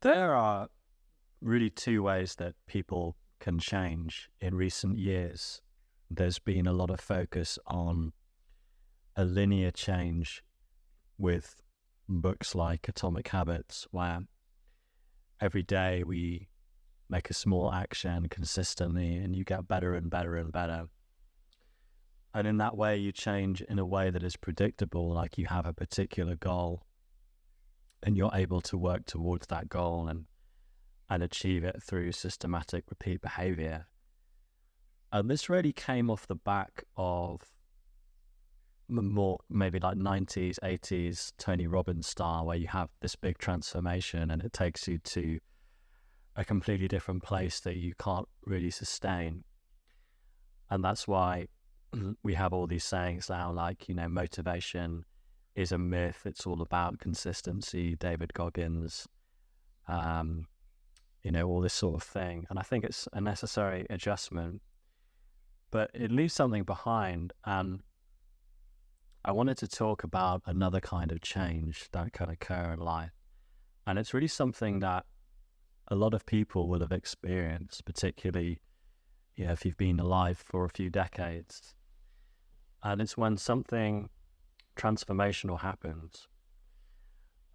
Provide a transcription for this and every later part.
There are really two ways that people can change in recent years. There's been a lot of focus on a linear change with books like Atomic Habits, where every day we make a small action consistently and you get better and better and better. And in that way, you change in a way that is predictable, like you have a particular goal and you're able to work towards that goal and achieve it through systematic repeat behavior. And this really came off the back of more maybe like 90s, 80s, Tony Robbins style, where you have this big transformation and it takes you to a completely different place that you can't really sustain. And that's why we have all these sayings now, like, motivation is a myth. It's all about consistency, David Goggins, all this sort of thing. And I think it's a necessary adjustment, but it leaves something behind. And I wanted to talk about another kind of change that can occur in life. And it's really something that a lot of people will have experienced, particularly if you've been alive for a few decades. And it's when something transformational happens.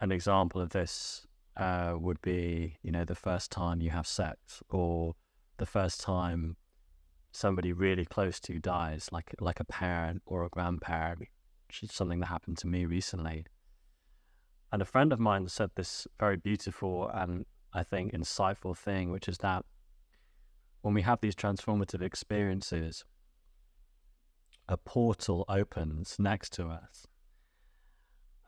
An example of this would be, the first time you have sex, or the first time somebody really close to you dies, like a parent or a grandparent, which is something that happened to me recently. And a friend of mine said this very beautiful and I think insightful thing, which is that when we have these transformative experiences, a portal opens next to us.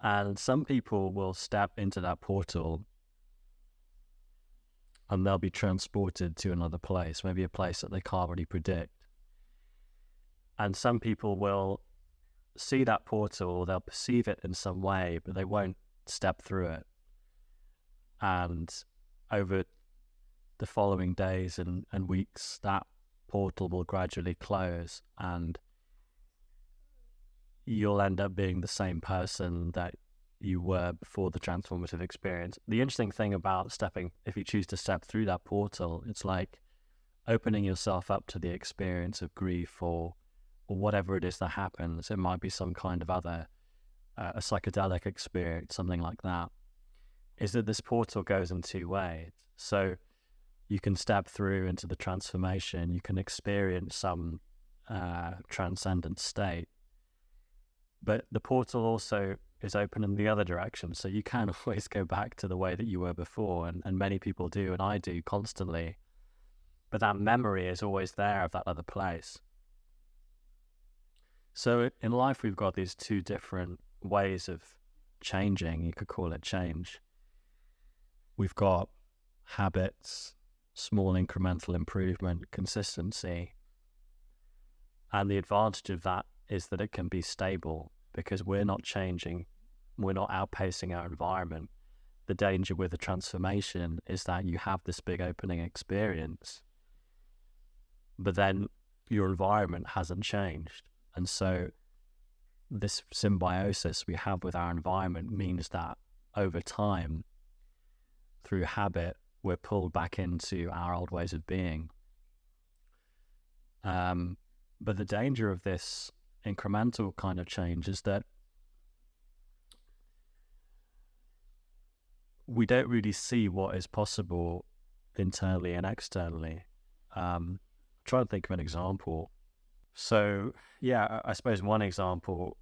And some people will step into that portal and they'll be transported to another place, maybe a place that they can't really predict. And some people will see that portal, they'll perceive it in some way, but they won't step through it. And over the following days and weeks, that portal will gradually close and you'll end up being the same person that you were before the transformative experience. The interesting thing about if you choose to step through that portal, it's like opening yourself up to the experience of grief or whatever it is that happens. It might be some kind of other, a psychedelic experience, something like that, is that this portal goes in two ways. So you can step through into the transformation, you can experience some transcendent state, but the portal also is open in the other direction. So you can always go back to the way that you were before, and many people do, and I do constantly. But that memory is always there of that other place. So in life, we've got these two different ways of changing. You could call it change. We've got habits, small incremental improvement, consistency. And the advantage of that is that it can be stable because we're not changing, we're not outpacing our environment. The danger with the transformation is that you have this big opening experience, but then your environment hasn't changed. And so this symbiosis we have with our environment means that over time, through habit, we're pulled back into our old ways of being. But the danger of this incremental kind of change is that we don't really see what is possible internally and externally. Try to think of an example. So, yeah, I suppose one example,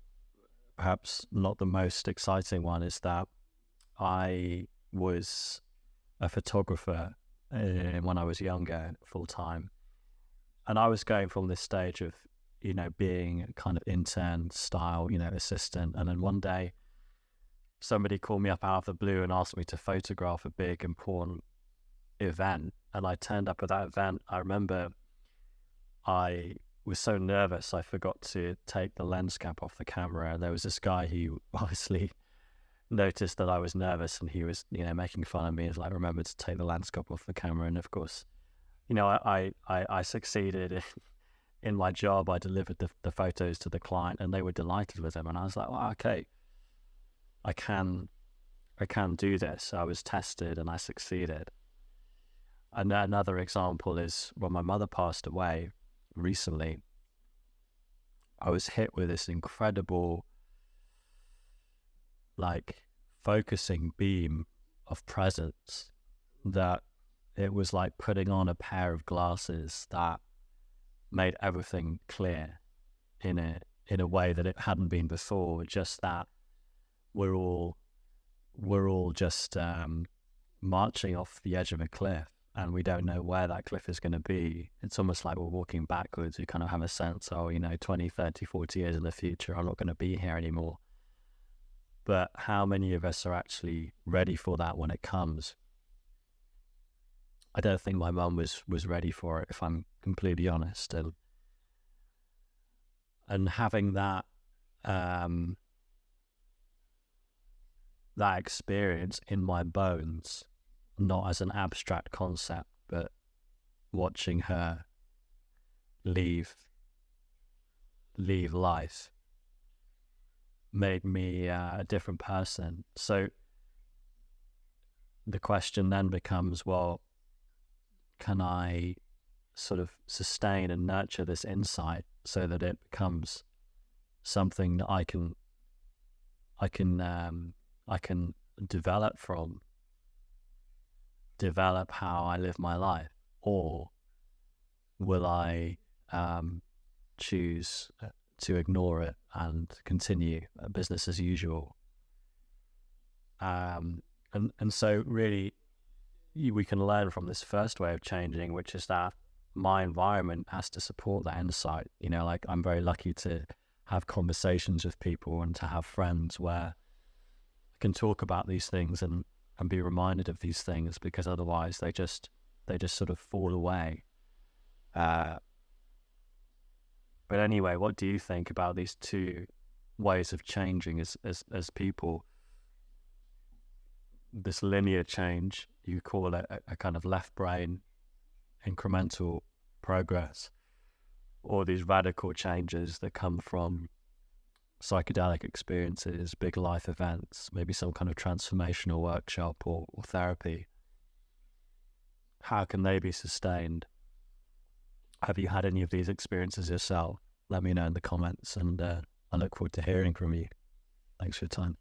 perhaps not the most exciting one, is that I was a photographer when I was younger, full time. And I was going from this stage of, being a kind of intern style, assistant. And then one day, somebody called me up out of the blue and asked me to photograph a big, important event. And I turned up at that event. I remember I was so nervous, I forgot to take the lens cap off the camera. And there was this guy who obviously noticed that I was nervous and he was, making fun of me. He's like, remember to take the lens cap off the camera. And of course, I succeeded in my job. I delivered the photos to the client and they were delighted with them. And I was like, well, okay, I can I can do this. I was tested and I succeeded. And another example is when my mother passed away recently, I was hit with this incredible, like, focusing beam of presence that it was like putting on a pair of glasses that made everything clear in a way that it hadn't been before. Just that we're all just marching off the edge of a cliff, and we don't know where that cliff is going to be. It's almost like we're walking backwards. We kind of have a sense, 20, 30, 40 years in the future, I'm not going to be here anymore. But how many of us are actually ready for that when it comes? I don't think my mum was ready for it, if I'm completely honest. And having that that experience in my bones, not as an abstract concept, but watching her leave life, made me a different person. So the question then becomes, well, can I sort of sustain and nurture this insight so that it becomes something that I can develop how I live my life? Or will I choose to ignore it and continue business as usual? And so really we can learn from this first way of changing, which is that my environment has to support that insight. Like, I'm very lucky to have conversations with people and to have friends where I can talk about these things and be reminded of these things, because otherwise they just sort of fall away. But anyway, what do you think about these two ways of changing as people? This linear change, you call it a kind of left brain incremental progress, or these radical changes that come from psychedelic experiences, big life events, maybe some kind of transformational workshop or therapy. How can they be sustained? Have you had any of these experiences yourself? Let me know in the comments, and I look forward to hearing from you. Thanks for your time.